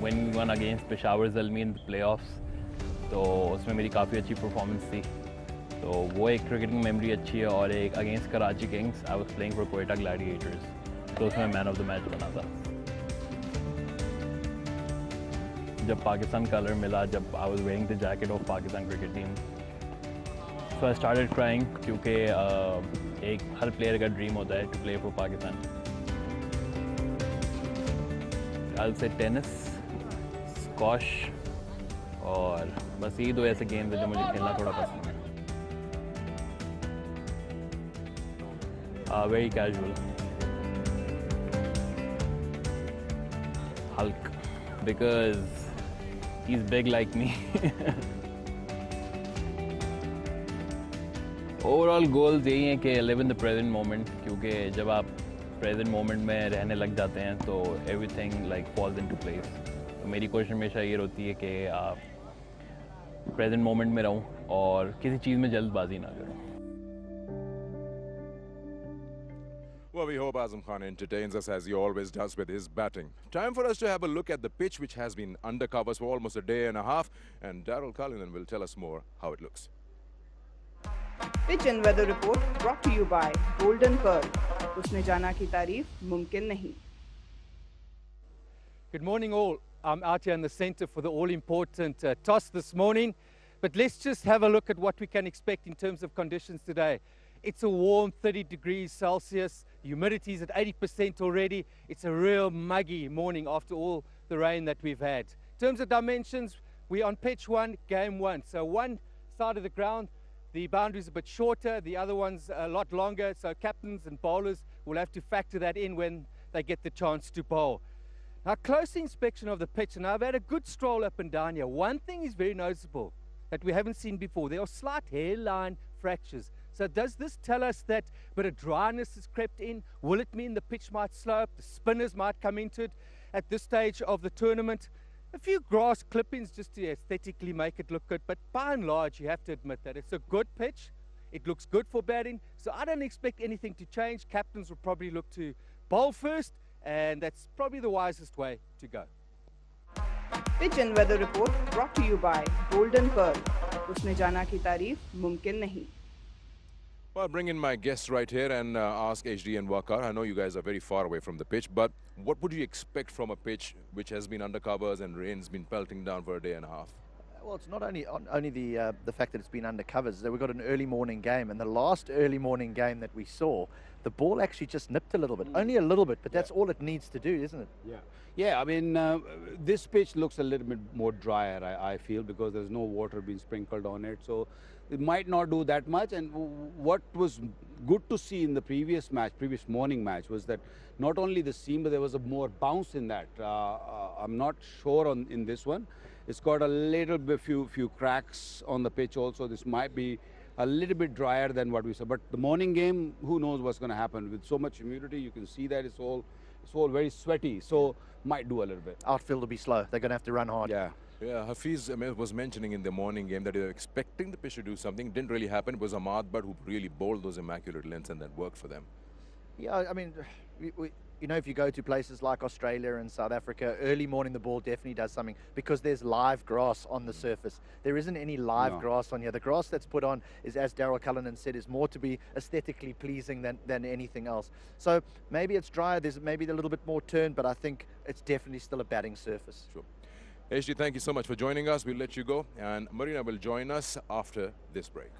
win one against Peshawar Zalmi in the playoffs. तो उसमें मेरी काफ़ी अच्छी परफॉर्मेंस थी, तो वो एक क्रिकेटिंग मेमोरी अच्छी है. और एक against Karachi Kings, I was playing for Quetta Gladiators, तो उसमें मैन ऑफ द मैच बना था. जब पाकिस्तान कलर मिला, जब I was wearing the jacket of Pakistan cricket team, so I started crying, क्योंकि एक हर प्लेयर का ड्रीम होता है to play for Pakistan. I will say tennis, squash, और बस ये दो ऐसे गेम्स हैं जो मुझे खेलना थोड़ा पसंद है. Very casual. Hulk, because he is big like me. Overall goals यही हैं कि live in the present moment, क्योंकि जब आप प्रेजेंट मोमेंट में रहने लग जाते हैं तो everything like falls into place. तो मेरी कोशिश हमेशा ये होती है कि आप प्रेजेंट मोमेंट में रहूं और किसी चीज़ में जल्दबाजी ना करूं. Well, we hope Azam Khan entertains us as he always does with his batting. Time for us to have a look at the pitch, which has been under covers for almost a day and a half, and Daryl Cullinan will tell us more how it looks. Pitch and weather report brought to you by Golden Pearl. उसने जाना की तारीफ मुमकिन नहीं. Good morning all. I'm out here in the centre for the all-important toss this morning. But let's just have a look at what we can expect in terms of conditions today. It's a warm 30 degrees Celsius. Humidity is at 80% already. It's a real muggy morning after all the rain that we've had. In terms of dimensions, we're on pitch 1, game 1. So one side of the ground, the boundary is a bit shorter. The other one's a lot longer. So captains and bowlers will have to factor that in when they get the chance to bowl. Now, close inspection of the pitch, and I've had a good stroll up and down here. One thing is very noticeable that we haven't seen before. There are slight hairline fractures. So does this tell us that a bit of dryness has crept in? Will it mean the pitch might slope, the spinners might come into it at this stage of the tournament? A few grass clippings just to aesthetically make it look good, but by and large, you have to admit that it's a good pitch. It looks good for batting, so I don't expect anything to change. Captains will probably look to bowl first, and that's probably the wisest way to go. Pitch and weather report brought to you by Golden Pearl. उसने जाना की तारीफ मुमकिन नहीं. Well, I'll bring in my guests right here and ask HD and Waqar. I know you guys are very far away from the pitch, but what would you expect from a pitch which has been under covers and rain's been pelting down for a day and a half? Well, it's not only the fact that it's been under covers. We've got an early morning game, and the last early morning game that we saw, the ball actually just nipped a little bit, only a little bit, but that's all it needs to do, isn't it? Yeah. I mean, this pitch looks a little bit more drier, I feel, because there's no water being sprinkled on it. So it might not do that much. And what was good to see in the previous morning match, was that not only the seam, but there was a more bounce in that. I'm not sure in this one. It's got a little bit, few cracks on the pitch also. This might be a little bit drier than what we saw. But the morning game, who knows what's going to happen? With so much humidity, you can see that it's all very sweaty. So might do a little bit. Outfield will be slow. They're going to have to run hard. Yeah, Hafiz was mentioning in the morning game that they were expecting the pitch to do something. Didn't really happen. It was Ahmad Butt who really bowled those immaculate lengths, and that worked for them. Yeah, I mean, you know, if you go to places like Australia and South Africa, early morning the ball definitely does something because there's live grass on the surface. There isn't any live grass on here. The grass that's put on is, as Daryl Cullinan said, is more to be aesthetically pleasing than anything else. So maybe it's drier, there's maybe a little bit more turn, but I think it's definitely still a batting surface. Sure. HD, thank you so much for joining us. We'll let you go, and Marina will join us after this break.